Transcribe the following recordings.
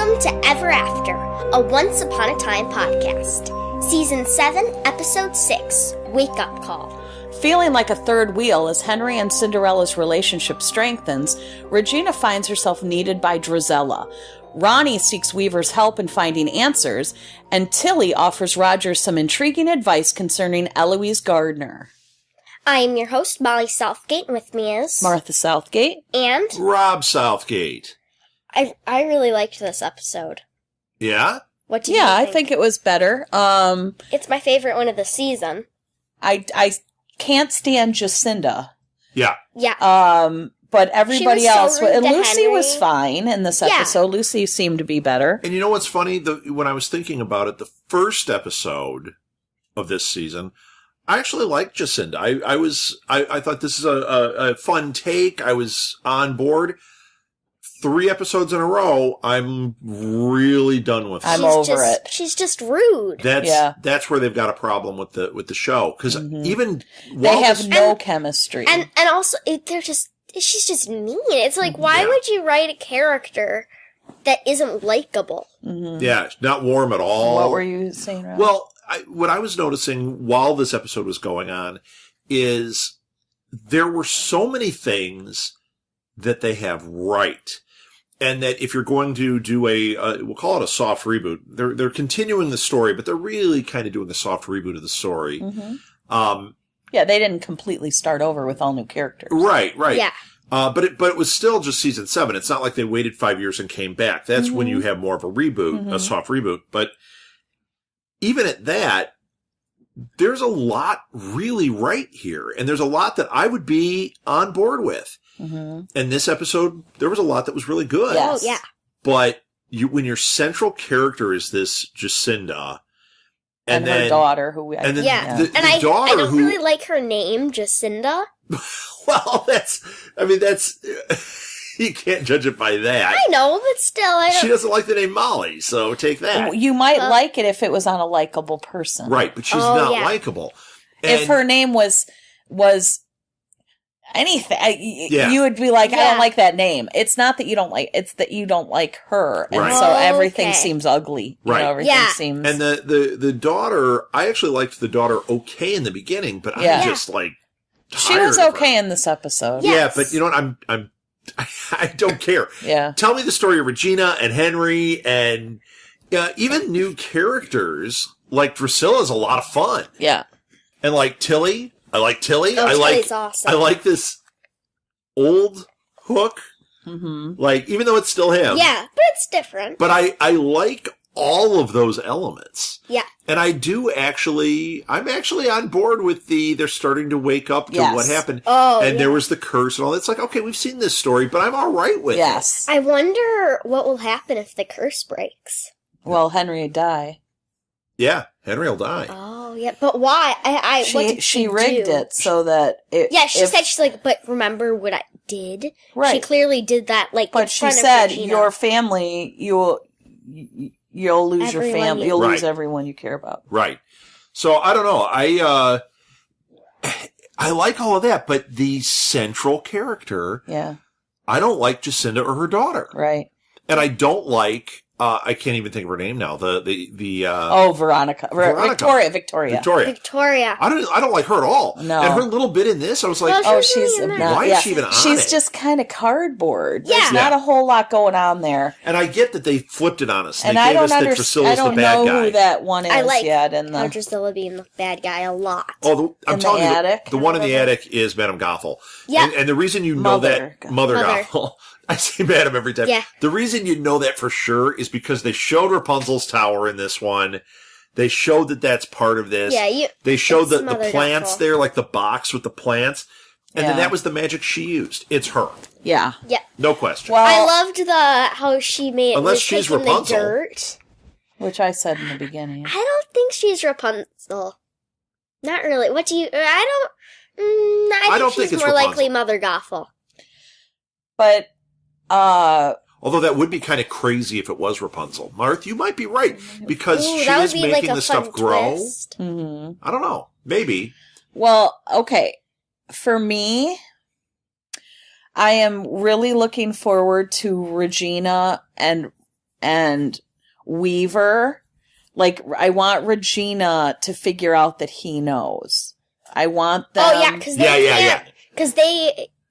Welcome to Ever After, a Once Upon a Time podcast. Season 7, Episode 6, Wake Up Call. Feeling like a third wheel as Henry and Cinderella's relationship strengthens, Regina finds herself needed by Drizella. Ronnie seeks Weaver's help in finding answers, and Tilly offers Roger some intriguing advice concerning Eloise Gardner. I am your host, Molly Southgate, and with me is... Martha Southgate. And... Rob Southgate. I really liked this episode. Yeah? What do you think? Yeah, I think it was better. It's my favorite one of the season. I can't stand Jacinda. Yeah. Yeah. But everybody She was so else, rude and to Lucy Henry. was fine in this episode. Yeah. Lucy seemed to be better. And you know what's funny? When I was thinking about it, the first episode of this season, I actually liked Jacinda. I thought this is a fun take. I was on board. 3 episodes in a row, I'm really done with her. I'm over it. She's just rude. That's where they've got a problem with the show, because even They have no chemistry. And also, she's just mean. It's like, why would you write a character that isn't likable? Yeah, not warm at all. What were you saying, Rob? Well, what I was noticing while this episode was going on is there were so many things that they have right. And that if you're going to do we'll call it a soft reboot, they're continuing the story, but they're really kind of doing a soft reboot of the story. Yeah, they didn't completely start over with all new characters. Right. Yeah. But it was still just season 7. It's not like they waited 5 years and came back. That's when you have more of a reboot, a soft reboot. But even at that, there's a lot really right here. And there's a lot that I would be on board with. In this episode, there was a lot that was really good. Yes. Oh, yeah. But when your central character is this Jacinda, And her daughter, who we... and then Yeah. the And I daughter don't really like her name, Jacinda. Well, you can't judge it by that. I know, but still, I don't... She doesn't like the name Molly, so take that. You might like it if it was on a likable person. Right, but she's not likable. If her name was anything, you would be like, I don't like that name. It's not that you don't like, it's that you don't like her. And so everything seems ugly. Right. You know, everything seems... And the daughter, I actually liked the daughter okay in the beginning, but I'm just like she was okay in this episode. Yes. Yeah, but you know what? I don't care. Yeah. Tell me the story of Regina and Henry and even new characters like Drusilla's a lot of fun. Yeah. And like Tilly. I like Tilly. Oh, Tilly's awesome. I like this old Hook. Like, even though it's still him. Yeah, but it's different. But I like all of those elements. Yeah. And I'm actually on board with they're starting to wake up to what happened. Oh, and there was the curse and all that. It's like, okay, we've seen this story, but I'm all right with it. I wonder what will happen if the curse breaks. Well, Henry would die. Yeah, Henry will die. Oh, yeah, but why? What did she rigged do? it so that she's like, but remember what I did? Right. She clearly did that, like, but in she front said, of Regina. your family, you'll lose your family. You'll lose everyone you care about. Right. So, I don't know. I like all of that, but the central character, I don't like Jacinda or her daughter. Right. And I don't like, I can't even think of her name now. Veronica. Victoria. I don't like her at all. No. And her little bit in this, I was like, she's not. Why is she even on it? She's just kind of cardboard. Yeah. There's not a whole lot going on there. And I get that they flipped it on us. And they I gave don't us that Drusilla's the bad guy. who that one is I like yet. Drusilla being the bad guy a lot. Oh, I'm telling you, attic. The one in the attic is Madame Gothel. Yeah. And the reason you know that, Mother Gothel, I say Madame every time. Yeah. The reason you know that for sure is because they showed Rapunzel's tower in this one. They showed that that's part of this. Yeah, they showed the Mother plants Gothel. there, like the box with the plants. And then that was the magic she used. It's her. Yeah. Yeah. No question. Well, I loved how she made Unless was she's taking Rapunzel. the dirt. which I said in the beginning. I don't think she's Rapunzel. Not really. What do you... I think think she's it's more Rapunzel. likely Mother Gothel. But, Although that would be kind of crazy if it was Rapunzel. Marth, you might be right, because she that would is be making like a the stuff fun grow. twist. I don't know. Maybe. well, okay. For me, I am really looking forward to Regina and and Weaver. Like, I want Regina to figure out that he knows. I want them. Oh, yeah, because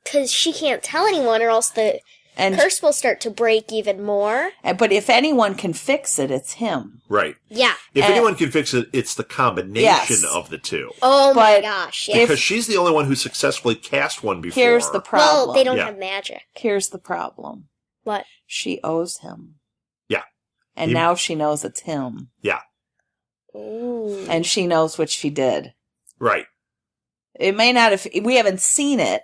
Because she can't tell anyone, or else the curse will start to break even more. But if anyone can fix it, it's him. Right. Yeah. If anyone can fix it, it's the combination of the two. Oh my gosh. Yeah. Because she's the only one who successfully cast one before. Here's the problem. Well, they don't have magic. Here's the problem. What? She owes him. Yeah. And now she knows it's him. Yeah. Ooh. And she knows what she did. Right. It may not have, we haven't seen it,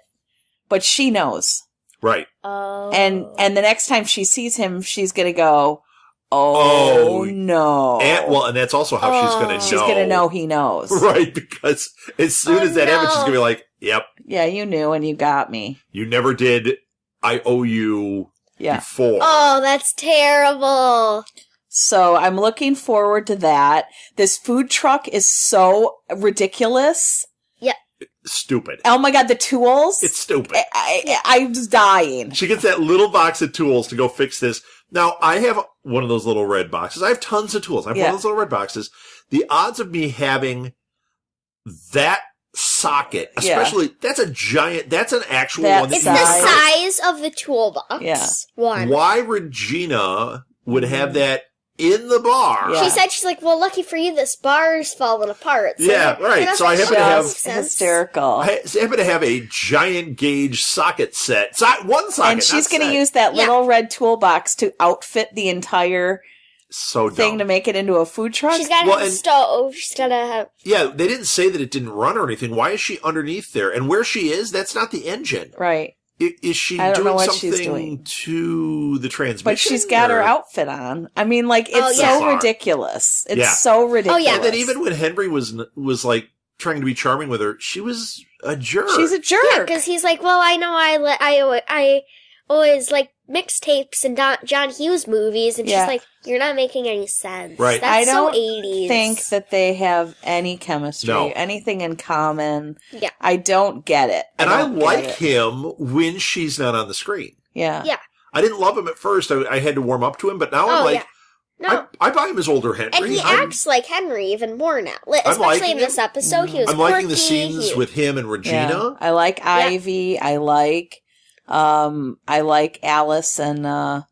but she knows. Right. Oh. And the next time she sees him, she's going to go, oh no. And that's also how she's going to know. She's going to know he knows. Right, because as soon as that happens, she's going to be like, yep. Yeah, you knew and you got me. You never did. I owe you before. Oh, that's terrible. So I'm looking forward to that. This food truck is so ridiculous. Yeah. Stupid. Oh my God, the tools. It's stupid. I was dying. She gets that little box of tools to go fix this. Now, I have one of those little red boxes. I have tons of tools. I have one of those little red boxes. The odds of me having that socket, especially, that's a giant, that's an actual one. It's the size of the toolbox. Yeah. One. Why Regina would have that in the bar. She said, she's like, well, lucky for you, this bar's falling apart. So right. So I happen to have hysterical. I happen to have a giant gauge socket set. One socket. And she's going to use that little red toolbox to outfit the entire thing to make it into a food truck. She's got to have a stove. She's got to have... Yeah, they didn't say that it didn't run or anything. Why is she underneath there? And where she is, that's not the engine. Right. Is she doing something to the transmission? But she's got her outfit on. I mean, like, it's so ridiculous. It's so ridiculous. Oh, yeah. And then even when Henry was like trying to be charming with her, she was a jerk. She's a jerk. Yeah, because he's like, well, I know I always like mixtapes and John Hughes movies, and she's like, you're not making any sense. Right. That's I don't so 80s. think that they have any chemistry, anything in common. Yeah. I don't get it. And I like him when she's not on the screen. Yeah. Yeah. I didn't love him at first. I had to warm up to him, but now I'm like, I buy him as older Henry. And he acts like Henry even more now. Especially in this episode, he was I'm liking the scenes with him and Regina. I like Ivy. I like Alice and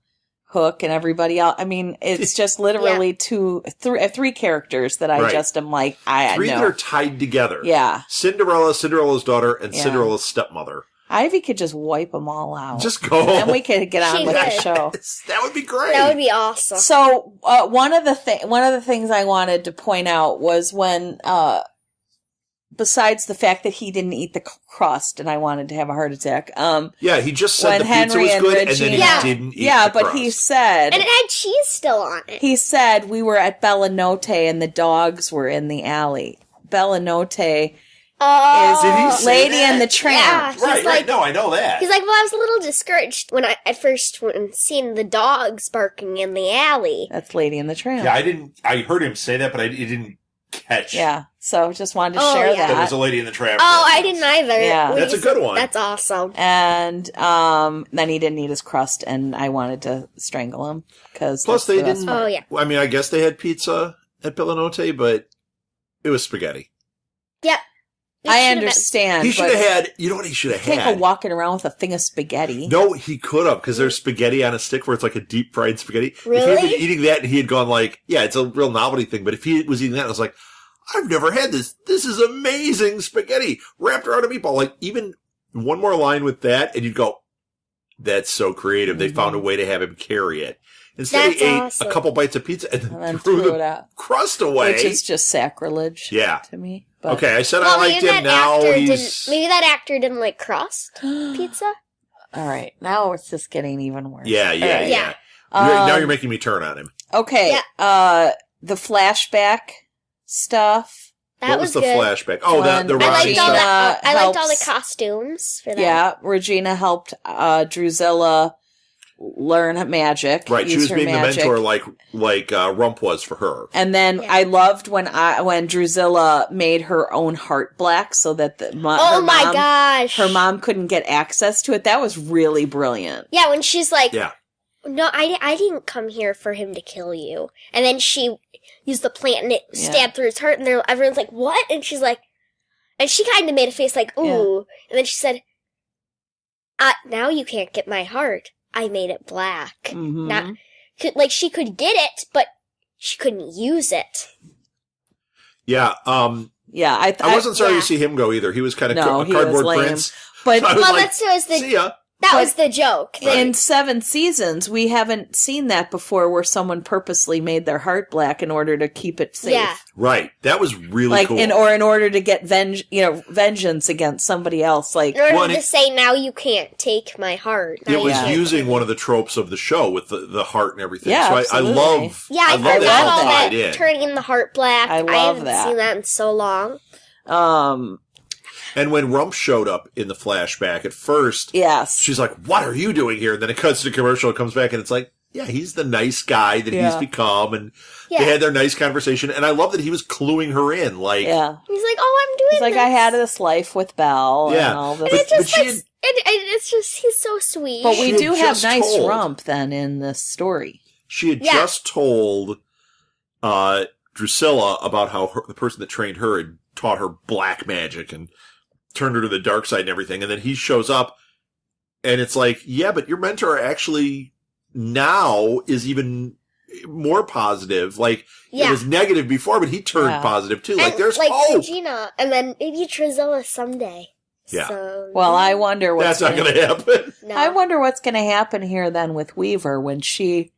Hook and everybody else. I mean, it's just literally three characters that I just am like, three that are tied together. Yeah. Cinderella's daughter, and Cinderella's stepmother. Ivy could just wipe them all out. Just go. And then we could get on with the show. That would be great. That would be awesome. So one of the things I wanted to point out was when, besides the fact that he didn't eat the crust and I wanted to have a heart attack. He just said the pizza was good and then he didn't eat the crust. He said... And it had cheese still on it. He said we were at Bella Notte and the dogs were in the alley. Bella Notte is Lady and the Tramp. Yeah, right. No, I know that. He's like, well, I was a little discouraged when seeing the dogs barking in the alley. That's Lady and the Tramp. Yeah, I heard him say that, but it didn't catch. Yeah, so just wanted to share that. There was a Lady in the Tramp. Oh, I didn't either. Yeah. That's a good one. That's awesome. And then he didn't eat his crust, and I wanted to strangle him. Plus, they didn't... Oh, yeah. I mean, I guess they had pizza at Bella Notte, but it was spaghetti. Yep. I understand. He should have had... You know what he should have had? Can't go walking around with a thing of spaghetti. No, he could have, because there's spaghetti on a stick where it's like a deep fried spaghetti. Really? If he had been eating that and he had gone like, it's a real novelty thing, but if he was eating that, I was like, I've never had this. This is amazing spaghetti wrapped around a meatball. Like, even one more line with that, and you'd go, that's so creative. Mm-hmm. They found a way to have him carry it. Instead, he ate a couple bites of pizza and then threw the crust away. Which is just sacrilege to me. But. Okay, I said I liked him. Now he's... Maybe that actor didn't like crust pizza? All right. Now it's just getting even worse. Yeah. Now you're making me turn on him. Okay. Yeah. The flashback stuff. That was the good. flashback? Oh, the Rocky stuff. I liked all the costumes for that. Yeah, Regina helped Drusilla learn magic. Right, she was being the mentor like Rump was for her. And then I loved when Drusilla made her own heart black so that her mom couldn't get access to it. That was really brilliant. Yeah, when she's like, no, I didn't come here for him to kill you. And then she used the plant and it stabbed through his heart, and everyone's like, what? And she's like, and she kind of made a face like, ooh. Yeah. And then she said, now you can't get my heart. I made it black. Mm-hmm. Like, she could get it, but she couldn't use it. Yeah, I wasn't sorry to see him go either. He was kind of a cardboard prince. But see ya. That was the joke. In 7 seasons, we haven't seen that before where someone purposely made their heart black in order to keep it safe. Yeah. Right. That was really cool. In order to get vengeance against somebody else. Like, in order to say, now you can't take my heart. It was using one of the tropes of the show with the heart and everything. Yeah, so absolutely. I love forgot all that. Turning the heart black. I haven't seen that in so long. And when Rump showed up in the flashback, at first, she's like, what are you doing here? And then it cuts to commercial, it comes back, and it's like, yeah, he's the nice guy that he's become, and they had their nice conversation, and I love that he was cluing her in, like... Yeah. He's like, I'm doing this. He's like, I had this life with Belle, and all this. And it's just, he's so sweet. But we do have nice Rump, then, in this story. She had just told Drusilla about how the person that trained her had taught her black magic, and turned her to the dark side and everything, and then he shows up, and it's like, yeah, but your mentor actually now is even more positive. Like, it was negative before, but he turned positive too. Like, there's hope. Regina, and then maybe Drusilla someday. Yeah. So, well, I wonder what's not going to happen. No. I wonder what's going to happen here then with Weaver when she...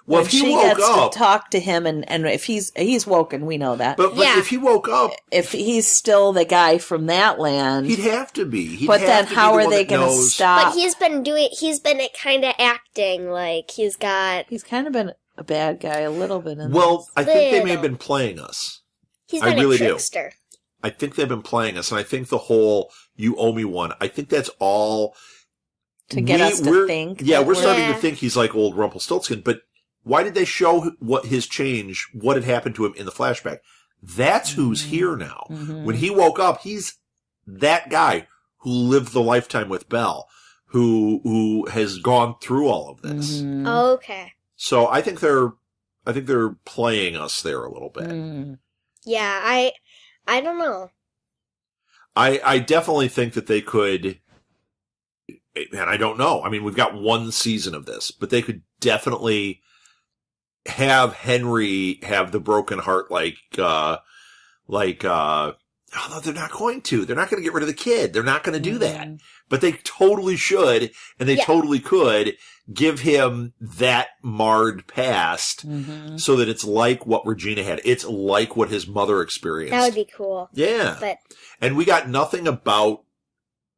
Well, if he gets to talk to him, and if he's woken, we know that. But if he woke up, if he's still the guy from that land, he'd have to be. But then, how are they going to stop? But he's been kind of acting like he's kind of been a bad guy a little bit. I think they may have been playing us. He's been a trickster. I think they've been playing us, and I think the whole "you owe me one." I think that's all to get us to think. Yeah, we're starting to think he's like old Rumpelstiltskin, but. Why did they show what had happened to him in the flashback? That's who's here now. Mm-hmm. When he woke up, he's that guy who lived the lifetime with Belle, who has gone through all of this. Mm-hmm. Oh, okay. So I think they're playing us there a little bit. Mm. Yeah, I don't know. I definitely think that they could, and I don't know. I mean, we've got 1 season of this, but they could definitely have Henry have the broken heart oh no, they're not going to. They're not going to get rid of the kid. They're not going to do that. But they totally should, and they totally could give him that marred past so that it's like what Regina had. It's like what his mother experienced. That would be cool. Yeah. And we got nothing about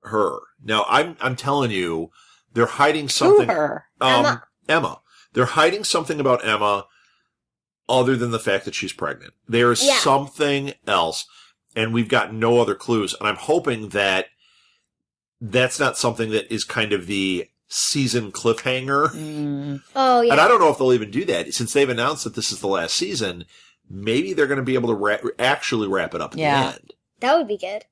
her. Now, I'm telling you, they're hiding something. Who her? Emma. They're hiding something about Emma other than the fact that she's pregnant. There is something else, and we've got no other clues. And I'm hoping that that's not something that is kind of the season cliffhanger. Mm. Oh, yeah. And I don't know if they'll even do that. Since they've announced that this is the last season, maybe they're going to be able to actually wrap it up at the end. That would be good.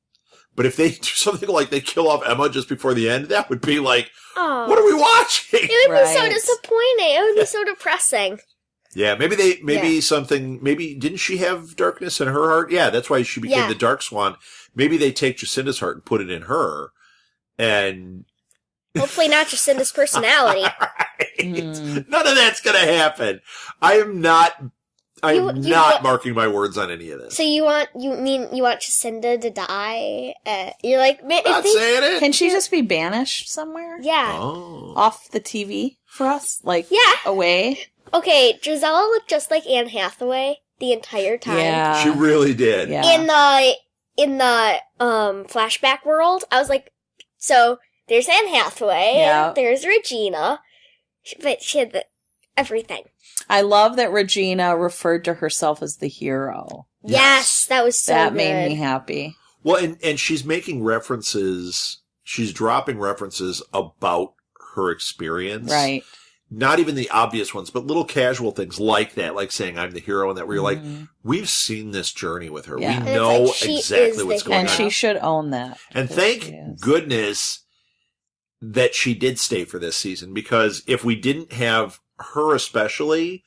But if they do something like they kill off Emma just before the end, that would be like, what are we watching? It would be so disappointing. It would be so depressing. Yeah, maybe didn't she have darkness in her heart? Yeah, that's why she became the Dark Swan. Maybe they take Jacinda's heart and put it in her, and hopefully not Jacinda's personality. None of that's going to happen. I am not marking my words on any of this. So you want Jacinda to die? You're like, not saying it. Can she just be banished somewhere? Yeah. Oh. Off the TV for us? Like, away? Okay, Gisela looked just like Anne Hathaway the entire time. Yeah. She really did. Yeah. In the flashback world, I was like, so there's Anne Hathaway, there's Regina, but she had everything. I love that Regina referred to herself as the hero. Yes, that was so that good. made me happy. Well, and she's making references, she's dropping references about her experience. Right. Not even the obvious ones, but little casual things like that, like saying I'm the hero and that, where you're like, we've seen this journey with her. Yeah. We know exactly what's going on. And she should own that. And thank goodness that she did stay for this season, because if we didn't have her especially,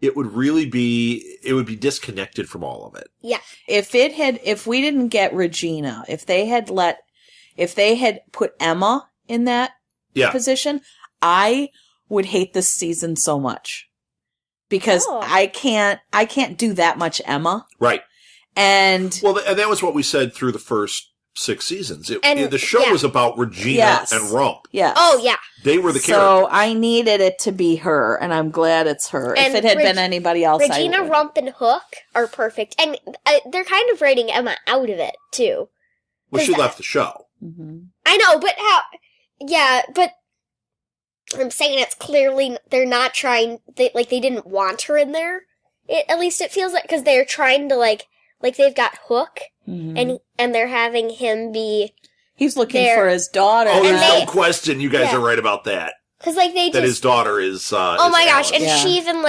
it would be disconnected from all of it. Yeah. If we didn't get Regina, if they had put Emma in that position, I would hate this season so much. Because I can't do that much Emma. Right. And that was what we said through the first 6 seasons. The show was about Regina and Rump. Yes. Oh, yeah. They were the characters. So I needed it to be her, and I'm glad it's her. And if it had been anybody else, Regina, Rump, and Hook are perfect. And they're kind of writing Emma out of it, too. Well, she left the show. Mm-hmm. I know, but how... Yeah, but... I'm saying it's clearly... They're not trying... They didn't want her in there. At least it feels like... Because they're trying to, like they've got Hook... Mm-hmm. And they're having him be... He's looking for his daughter. Oh, there's no question you guys are right about that. Because, that his daughter is, oh my gosh, Alice. and she even,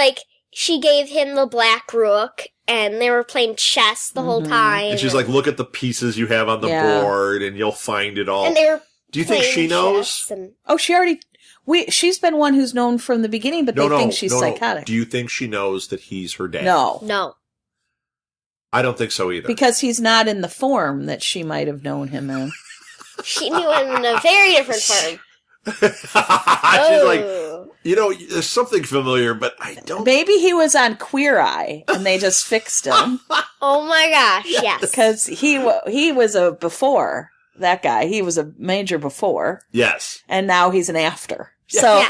she gave him the black rook, and they were playing chess the whole time. And she's like, look at the pieces you have on the board, and you'll find it all. And they were Do you think she knows? She already... She's been one who's known from the beginning, but they think she's psychotic. Do you think she knows that he's her dad? No. I don't think so either. Because he's not in the form that she might have known him in. She knew him in a very different form. She's like, there's something familiar, but I don't... Maybe he was on Queer Eye, and they just fixed him. Oh my gosh, yes. Because he was a before, that guy. He was a major before. Yes. And now he's an after. So...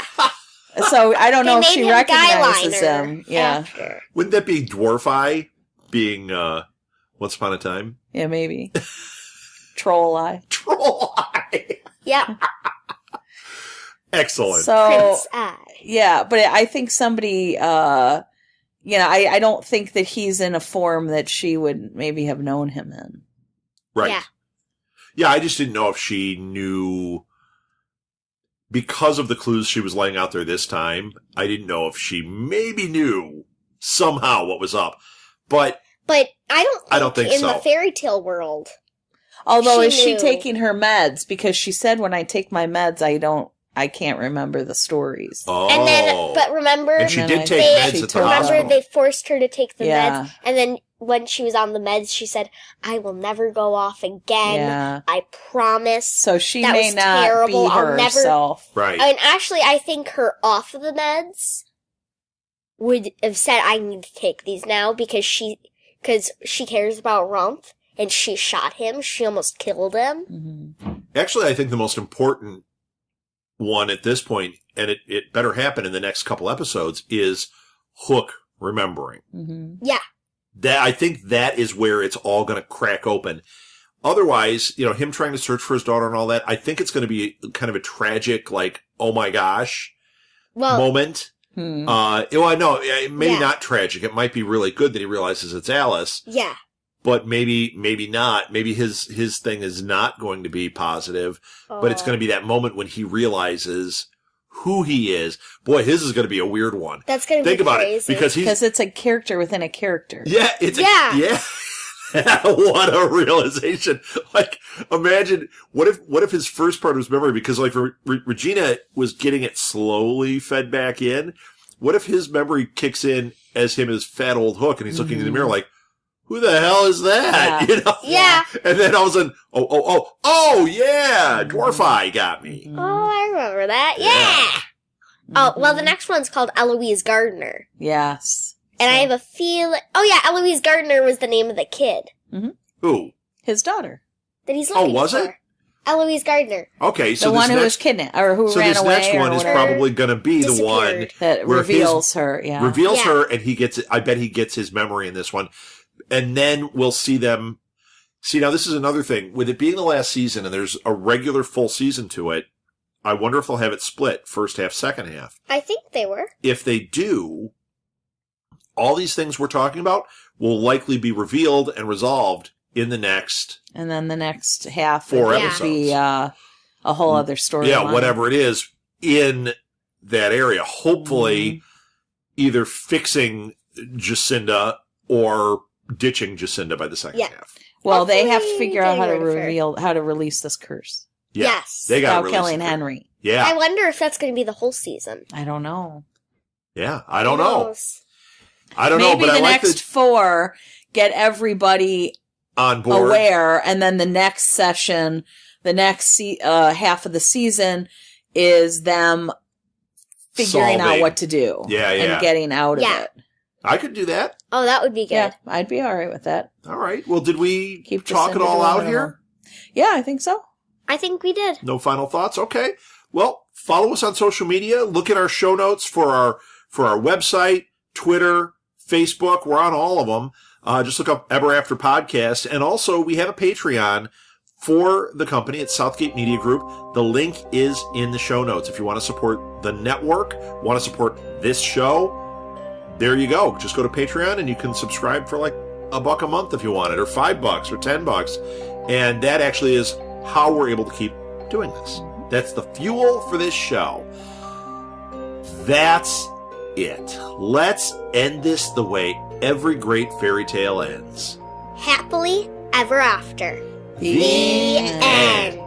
So I don't know if she recognizes him. Yeah. After. Wouldn't that be Dwarf Eye? Being Once Upon a Time? Yeah, maybe. Troll Eye. Troll Eye! Yeah. Excellent. So, Prince Eye. Yeah, but I think somebody, I don't think that he's in a form that she would maybe have known him in. Right. Yeah. Yeah, I just didn't know if she knew... Because of the clues she was laying out there this time, I didn't know if she maybe knew somehow what was up. But I don't think in so. the fairy tale world. Although, is she knew. taking her meds? Because she said, when I take my meds, I can't remember the stories. Oh. And then, but remember... And she did take meds at the hospital. Remember, they forced her to take the meds. And then when she was on the meds, she said, I will never go off again. Yeah. I promise. So she that may was not terrible. be herself. Right. And actually, I think her off of the meds would have said, I need to take these now because she cares about Rump. And she shot him. She almost killed him. Mm-hmm. Actually, I think the most important one at this point, and it better happen in the next couple episodes, is Hook remembering. Mm-hmm. Yeah. I think that is where it's all going to crack open. Otherwise, him trying to search for his daughter and all that, I think it's going to be kind of a tragic, oh my gosh, moment. Hmm. Maybe not tragic. It might be really good that he realizes it's Alice. Yeah. But maybe not. Maybe his thing is not going to be positive, but it's going to be that moment when he realizes who he is. Boy, his is going to be a weird one. That's going to be crazy. Think about it, because it's a character within a character. Yeah, what a realization! Imagine what if his first part was memory, because Regina was getting it slowly fed back in. What if his memory kicks in as him as fat old Hook, and he's looking in the mirror like, who the hell is that? Yeah. Yeah. And then all of a sudden, oh yeah, Dwarf Eye got me. Oh, I remember that. Yeah. Oh, well, the next one's called Eloise Gardner. Yes. And I have a feeling... Oh, yeah, Eloise Gardner was the name of the kid. Mm-hmm. Who? His daughter. That he's looking for. Was it? Eloise Gardner. Okay, so the one who was kidnapped, or who ran away. So this next one is probably going to be the one that reveals her. Yeah, reveals her, and he gets. I bet he gets his memory in this one, and then we'll see them. See, now this is another thing. With it being the last season, and there's a regular full season to it, I wonder if they'll have it split first half, second half. I think they were. If they do, all these things we're talking about will likely be revealed and resolved in the next. And then the next half 4 episodes. Be a whole other story. Yeah, whatever it is in that area. Hopefully, either fixing Jacinda or ditching Jacinda by the second half. Well, they have to figure out how to release this curse. Yeah, Yes. they got Without killing Henry. Yeah. I wonder if that's going to be the whole season. I don't know. Yeah, I don't Who know. knows? I don't know, Maybe but I the like next 4 get everybody on board. aware, and then the next session, the next half of the season is them figuring out what to do. Yeah, yeah. And getting out of it. I could do that. Oh, that would be good. Yeah, I'd be all right with that. All right. Well, did we Keep talk it all out here? Yeah, I think so. I think we did. No final thoughts? Okay. Well, follow us on social media. Look at our show notes for our website, Twitter, Facebook. We're on all of them. Just look up Ever After Podcast. And also, we have a Patreon for the company. It's Southgate Media Group. The link is in the show notes. If you want to support the network, want to support this show, there you go. Just go to Patreon and you can subscribe for like $1 a month if you want it, or $5 or $10. And that actually is how we're able to keep doing this. That's the fuel for this show. That's it. Let's end this the way every great fairy tale ends. Happily ever after. The end.